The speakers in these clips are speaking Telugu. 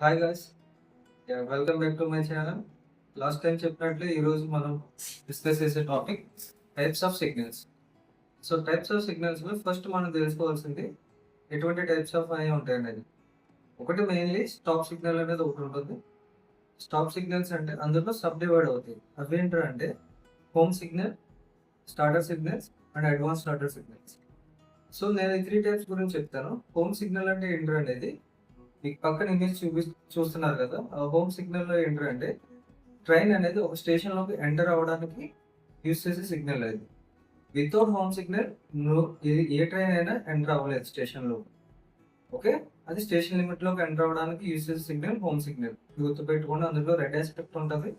Hi guys, welcome back to my channel. Last time చెప్పినట్లు ఈరోజు మనం డిస్కస్ చేసే topic types of signals. So types of సిగ్నల్స్లో ఫస్ట్ మనం తెలుసుకోవాల్సింది ఎటువంటి టైప్స్ ఆఫ్ అనేవి ఉంటాయి అనేది. ఒకటి మెయిన్లీ స్టాప్ సిగ్నల్ అనేది ఒకటి ఉంటుంది. స్టాప్ సిగ్నల్స్ అంటే అందులో సబ్ డివైడ్ అవుతాయి. అవి ఏంటంటే home signal, starter signals and advance starter signals. So నేను ఈ 3 టైప్స్ గురించి చెప్తాను. హోమ్ సిగ్నల్ అంటే ఏంటి అనేది మీకు పక్కన ఇమేజ్ చూస్తున్నారు కదా. ఆ హోమ్ సిగ్నల్లో ఏంటంటే ట్రైన్ అనేది ఒక స్టేషన్లోకి ఎంటర్ అవ్వడానికి యూజ్ చేసే సిగ్నల్ అది. వితౌట్ హోమ్ సిగ్నల్ ఏ ట్రైన్ అయినా ఎంటర్ అవ్వలేదు స్టేషన్లో. ఓకే, అది స్టేషన్ లిమిట్లోకి ఎంటర్ అవ్వడానికి యూజ్ చేసే సిగ్నల్ హోమ్ సిగ్నల్. గుర్తుపెట్టుకోండి, అందులో రెడ్ ఆస్పెక్ట్ ఉంటుంది.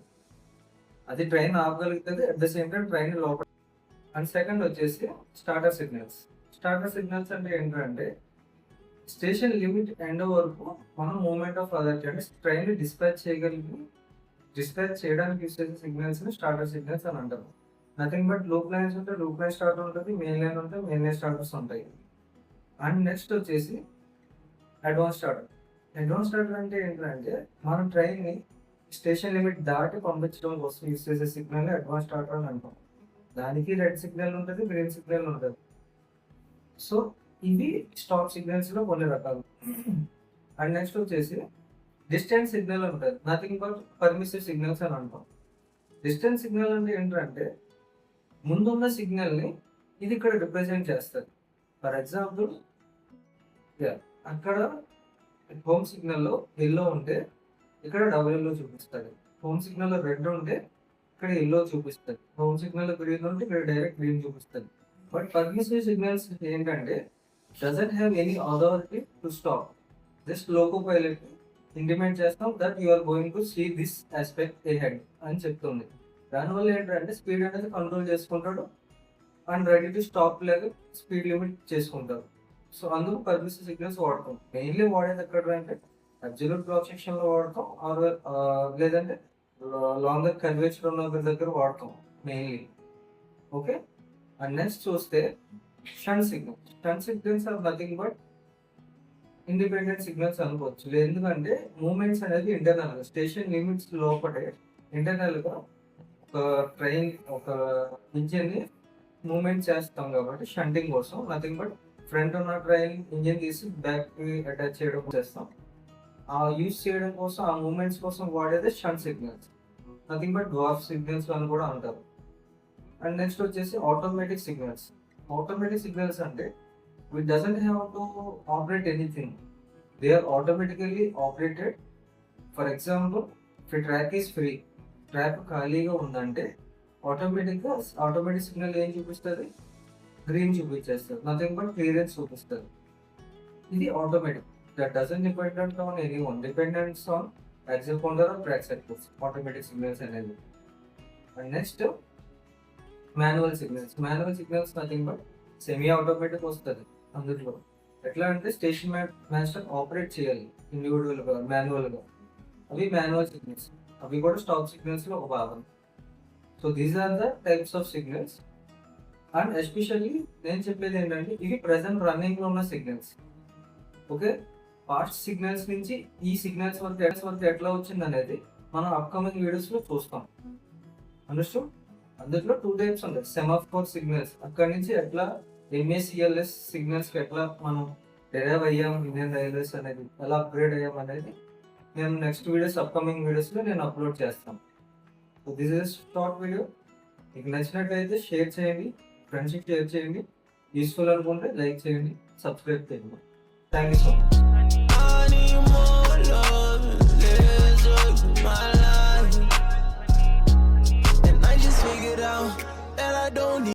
అది ట్రైన్ ఆపగలుగుతుంది, at the same time train లోపల. అండ్ సెకండ్ వచ్చేసి స్టార్టర్ సిగ్నల్స్. స్టార్టర్ సిగ్నల్స్ అంటే ఏంటంటే స్టేషన్ లిమిట్ ఎండ్ వరకు మనం మూవ్మెంట్ ఆఫ్ అథారిటీ అంటే ట్రైన్ డిస్పాచ్ చేయడానికి యూస్ చేసే సిగ్నల్స్ ని స్టార్టర్ సిగ్నల్స్ అని అంటారు. నథింగ్ బట్ లూప్ లైన్స్ ఉంటే లూప్ లైన్ స్టార్టర్ ఉంటుంది, మెయిన్ లైన్ ఉంటే మెయిన్ లైన్ స్టార్టర్స్ ఉంటాయి. అండ్ నెక్స్ట్ వచ్చేసి అడ్వాన్స్ స్టార్టర్. అడ్వాన్స్ స్టార్టర్ అంటే ఏంటంటే మనం ట్రైన్ ని స్టేషన్ లిమిట్ దాటి పంపించడం కోసం యూస్ చేసే సిగ్నల్ అడ్వాన్స్ స్టార్టర్ అని అంటాం. దానికి రెడ్ సిగ్నల్ ఉంటుంది, గ్రీన్ సిగ్నల్ ఉంటుంది. సో ఇవి స్టాప్ సిగ్నల్స్ లో కొన్ని రకాలు. అండ్ నెక్స్ట్ వచ్చేసి డిస్టెన్స్ సిగ్నల్ ఉంటుంది. నథింగ్ బట్ పర్మిసివ్ సిగ్నల్స్ అని అంటాం. డిస్టెన్స్ సిగ్నల్ అంటే ఏంటంటే ముందున్న సిగ్నల్ ని ఇది ఇక్కడ రిప్రజెంట్ చేస్తుంది. ఫర్ ఎగ్జాంపుల్ అక్కడ హోమ్ సిగ్నల్లో ఎల్లో ఉంటే ఇక్కడ డబుల్ ఎల్లో చూపిస్తుంది. హోమ్ సిగ్నల్లో రెడ్ ఉంటే ఇక్కడ ఎల్లో చూపిస్తుంది. హోమ్ సిగ్నల్లో గ్రీన్ ఉంటే ఇక్కడ డైరెక్ట్ గ్రీన్ చూపిస్తుంది. బట్ పర్మిసివ్ సిగ్నల్స్ ఏంటంటే doesn't have any authority to stop. Just loco pilot intimate చేస్తాం that you are going to see this aspect ahead అని చెప్తుంది. దానివల్ల ఏంటంటే స్పీడ్ అనేది కంట్రోల్ చేసుకుంటాడు అండ్ రెడీ టు స్టాప్ లాగా స్పీడ్ లిమిట్ చేసుకుంటారు. సో అందుకు పర్మిసివ్ సిగ్నల్స్ వాడతాం. మెయిన్లీ వాడేది ఎక్కడ అంటే అబ్జల్యూట్ బ్లాక్ సెక్షన్ లో వాడతాం, ఆర్ లేదంటే లాంగర్ కన్వెన్షన్ ఉన్న దగ్గర వాడతాం మెయిన్లీ. ఓకే, అండ్ నెక్స్ట్ చూస్తే shunt signal. Shunt signals are nothing but independent signals అనుకోవచ్చు. ఎందుకంటే మూమెంట్స్ అనేది ఇంటర్నల్ గా స్టేషన్ లిమిట్స్ లోపలే ఇంటర్నల్ గా ఒక ట్రైన్ ఒక ఇంజిన్ ని మూమెంట్ చేస్తాం కాబట్టి షంటింగ్ కోసం. నథింగ్ బట్ ఫ్రంట్ ఉన్న ట్రైన్ ఇంజిన్ తీసి బ్యాక్ కి అటాచ్ చేయడం చేస్తాం. ఆ యూజ్ చేయడం కోసం ఆ మూమెంట్స్ కోసం వాడేది shunt signals. Nothing but dwarf signals అని కూడా అంటారు. అండ్ నెక్స్ట్ వచ్చేసి ఆటోమేటిక్ సిగ్నల్స్. Automatic signals అంటే we doesn't have to operate anything. They are automatically operated. For example, if a track is free, track ఖాళీగా ఉందంటే ఆటోమేటిక్ సిగ్నల్ ఏం చూపిస్తుంది? గ్రీన్ చూపించేస్తుంది. నథింగ్ బట్ క్లియరెన్స్ చూపిస్తుంది. ఇది automatic. That doesn't dependent on any one, dependents on accelerometer or track circuits. Automatic signals అనేది. And next manual signals nothing but semi automatic వస్తుంది. అందులో ఎట్లా అంటే స్టేషన్ మాస్టర్ ఆపరేట్ చేయాలి ఇండివిజువల్ గా, మాన్యువల్ గా. అవి మాన్యువల్ సిగ్నల్స్. అవి కూడా స్టాప్ సిగ్నల్స్ లో ఒక భాగం. So these are the types of signals. And especially నేను చెప్పేది ఏంటంటే ఇవి ప్రెసెంట్ రన్నింగ్ లో ఉన్న సిగ్నల్స్. ఓకే, పాస్ట్ సిగ్నల్స్ నుంచి ఈ సిగ్నల్స్ వరకు ఎట్లా వచ్చింది అనేది మనం అప్కమింగ్ వీడియోస్ లో చూస్తాం. అండర్స్టూడ్? అందులో 2 టైప్స్ ఉంటాయి. సెమాఫోర్ సిగ్నల్స్, అక్కడి నుంచి ఎట్లా ఎంఏసిఎల్ఎస్ సిగ్నల్స్ ఎట్లా మనం డెరైవ్ అయ్యాం, ఇండియన్ రైల్వేస్ అనేది ఎలా అప్గ్రేడ్ అయ్యాం అనేది నేను నెక్స్ట్ వీడియోస్ అప్కమింగ్ వీడియోస్లో నేను అప్లోడ్ చేస్తాను. So this is short video. మీకు నచ్చినట్లయితే షేర్ చేయండి, ఫ్రెండ్స్కి షేర్ చేయండి. యూస్ఫుల్ అనుకుంటే లైక్ చేయండి, సబ్స్క్రైబ్ చేయండి. Thank you so much.